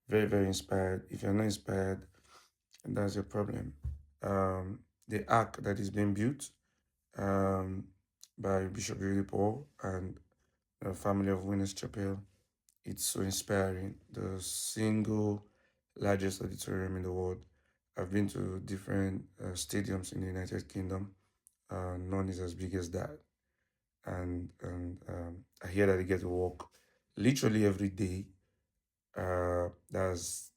Very, very inspired. If you're not inspired, that's your problem. The ark that is being built um, by Bishop Willie Paul and the family of Winners Chapel, it's so inspiring. The single largest auditorium in the world. I've been to different stadiums in the United Kingdom. None is as big as that. And I hear that they get to walk literally every day. There's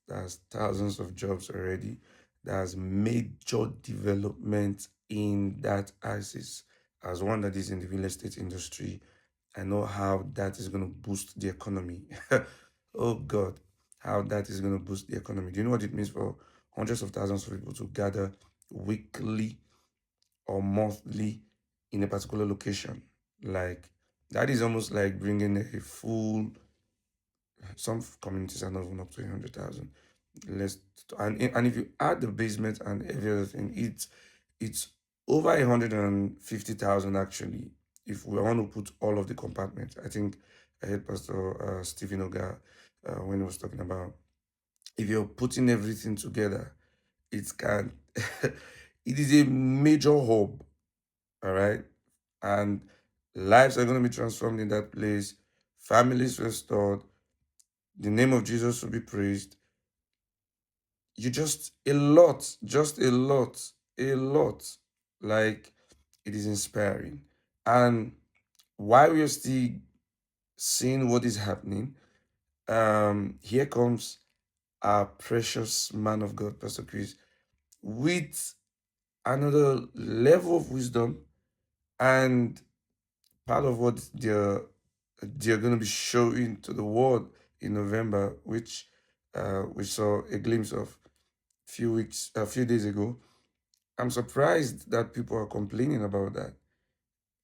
thousands of jobs already. There's major development in that axis. As one that is in the real estate industry, I know how that is going to boost the economy. Oh God, how that is going to boost the economy. Do you know what it means for hundreds of thousands of people to gather weekly or monthly in a particular location? Like, that is almost like bringing a full, some communities are not even up to 100,000. Let's and if you add the basement and every other thing, it's over 150,000 actually. If we want to put all of the compartments, I think I heard Pastor Stephen Oga when he was talking about if you're putting everything together, it can. It is a major hub, all right, and lives are going to be transformed in that place. Families restored. The name of Jesus will be praised. You just a lot. Like, it is inspiring. And while we are still seeing what is happening, here comes our precious man of God, Pastor Chris, with another level of wisdom and part of what they're going to be showing to the world in November, which we saw a glimpse of a few days ago. I'm surprised that people are complaining about that.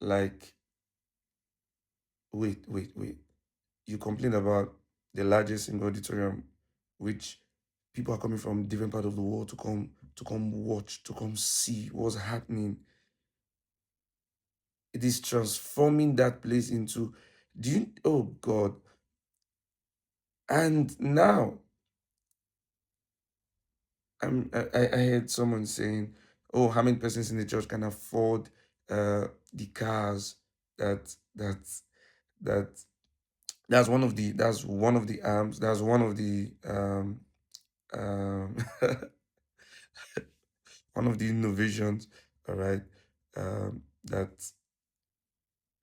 Like, wait. You complain about the largest single auditorium, which people are coming from different part of the world to come watch, to come see what's happening. It is transforming that place into, do you, oh God. And now I heard someone saying, "Oh, how many persons in the church can afford the cars that that that that's one of the arms that's one of the um one of the innovations, all right, that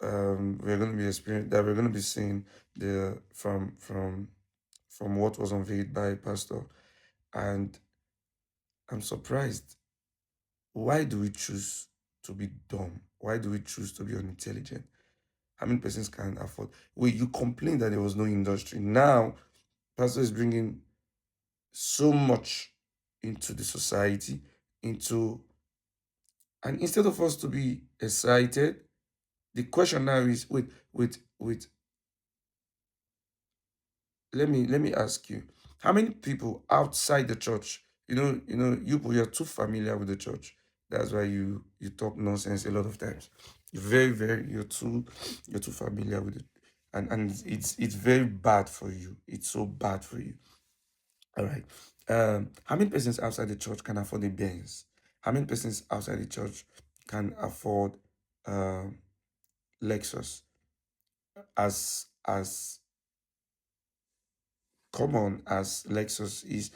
we're going to be experiencing, that we're going to be seeing the from what was unveiled by Pastor. And I'm surprised. Why do we choose to be dumb? Why do we choose to be unintelligent? How many persons can afford? Wait, you complained that there was no industry. Now, Pastor is bringing so much into the society, into, and instead of us to be excited, the question now is, wait. Let me ask you, how many people outside the church, you're too familiar with the church. That's why you talk nonsense a lot of times. You're very, you're too familiar with it. And it's very bad for you. It's so bad for you. All right. How many persons outside the church can afford a Benz? How many persons outside the church can afford um Lexus? As common as Lexus is,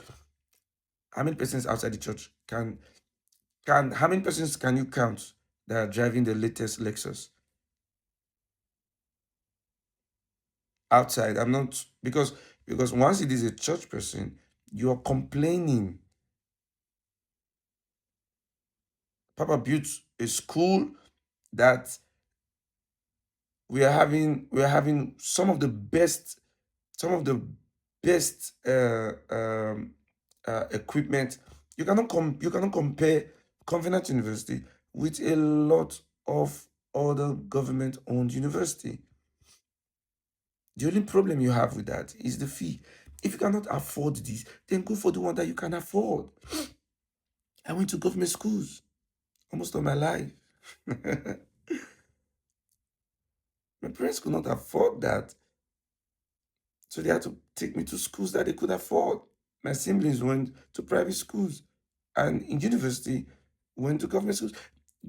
how many persons outside the church can how many persons can you count that are driving the latest Lexus outside? I'm not, because once it is a church person, you are complaining. Papa built a school that we are having some of the best equipment. You cannot compare Covenant University with a lot of other government owned university. The only problem you have with that is the fee. If you cannot afford this, then go for the one that you can afford. I went to government schools almost all my life. My parents could not afford that. So they had to take me to schools that they could afford. My siblings went to private schools, and in university went to government schools.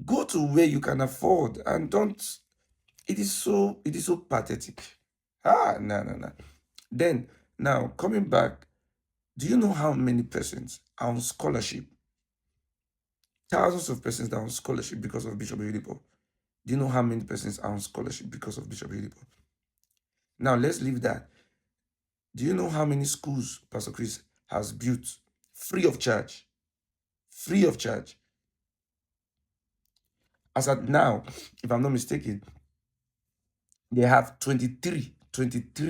Go to where you can afford, and don't. It is so pathetic. No, no, no. Then now coming back, do you know how many persons are on scholarship? Thousands of persons are on scholarship because of Bishop Oyedepo. Do you know how many persons are on scholarship because of Bishop Oyedepo? Now let's leave that. Do you know how many schools Pastor Chris has built free of charge? Free of charge. As at now, if I'm not mistaken, they have 23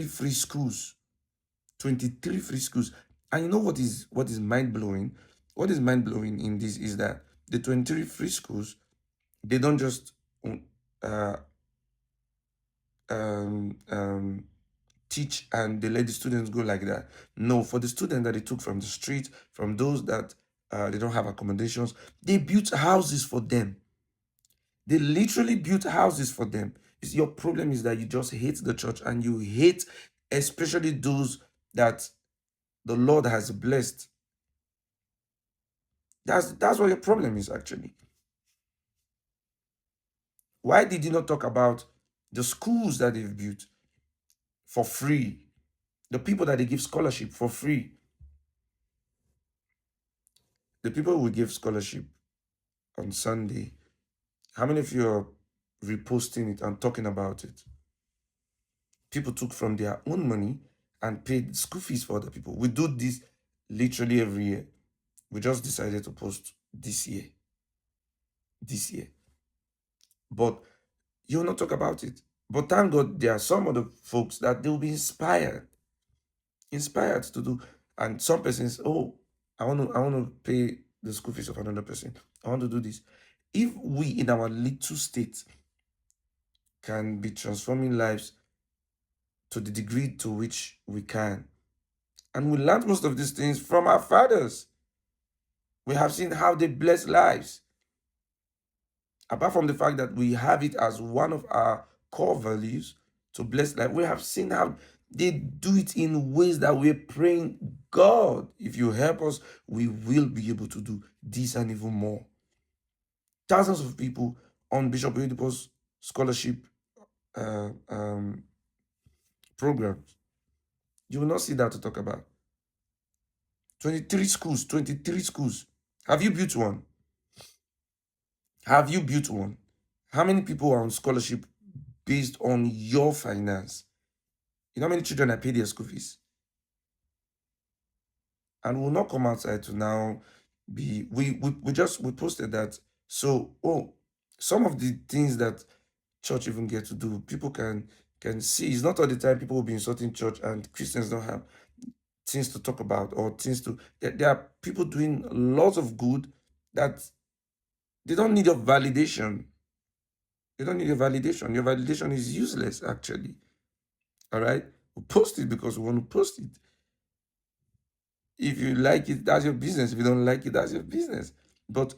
free schools. 23 free schools. And you know what is mind blowing? What is mind blowing in this is that the 23 free schools, they don't just uh, um, um, teach and they let the students go like that. No, for the students that they took from the street, from those that they don't have accommodations, they built houses for them. They literally built houses for them. Your problem is that you just hate the church and you hate especially those that the Lord has blessed. That's what your problem is actually. Why did you not talk about the schools that they've built for free? The people that they give scholarship for free. The people who give scholarship on Sunday, how many of you are reposting it and talking about it? People took from their own money and paid school fees for other people. We do this literally every year. We just decided to post this year. This year. But you'll not talk about it. But thank God there are some other folks that they'll be inspired to do. And some persons, oh, I want to pay the school fees of another person. I want to do this. If we in our little state can be transforming lives to the degree to which we can, and we learned most of these things from our fathers. We have seen how they bless lives. Apart from the fact that we have it as one of our core values to bless life, we have seen how they do it in ways that we're praying, God, if you help us, we will be able to do this and even more. Thousands of people on Bishop Oyedepo's scholarship uh, um, programs. You will not see that to talk about. 23 schools, 23 schools. Have you built one? Have you built one? How many people are on scholarship based on your finance? You know how many children I pay their school fees? And we'll not come outside to now be we posted that. So some of the things that church even get to do, people can see. It's not all the time people will be insulting church and Christians don't have things to talk about or things to there are people doing lots of good that they don't need your validation. They don't need your validation. Your validation is useless, actually. All right? We post it because we want to post it. If you like it, that's your business. If you don't like it, that's your business. But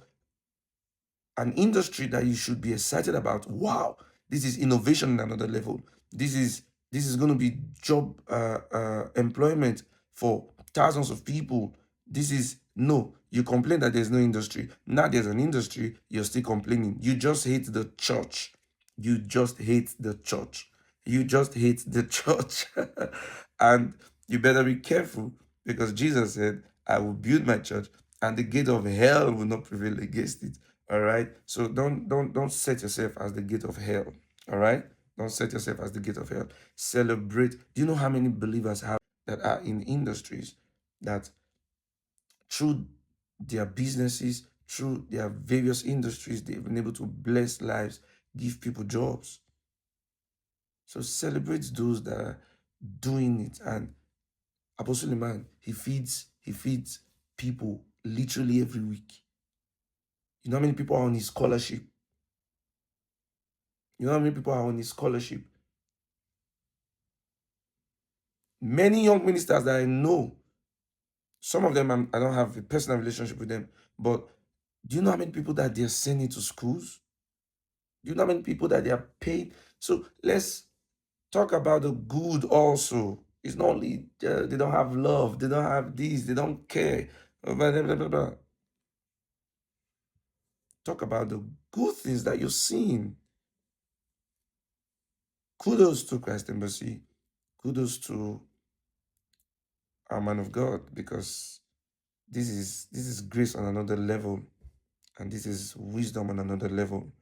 an industry that you should be excited about. Wow, this is innovation at another level. This is going to be job employment for thousands of people. This is no. You complain that there's no industry. Now there's an industry. You're still complaining. You just hate the church. You just hate the church. You just hate the church, and you better be careful because Jesus said, "I will build my church, and the gate of hell will not prevail against it." All right. So don't set yourself as the gate of hell. All right. Don't set yourself as the gate of hell. Celebrate. Do you know how many believers have that are in industries that through their businesses, through their various industries, they've been able to bless lives, give people jobs. So celebrate those that are doing it. And Apostle Iman, he feeds people literally every week. You know how many people are on his scholarship? You know how many people are on his scholarship? Many young ministers that I know, some of them I don't have a personal relationship with them, but do you know how many people that they're sending to schools? Do you know how many people that they are paid? So let's talk about the good also. It's not only they don't have love, they don't have this, they don't care. Blah, blah, blah, blah, blah. Talk about the good things that you're seeing. Kudos to Christ Embassy. Kudos to our man of God, because this is grace on another level, and this is wisdom on another level.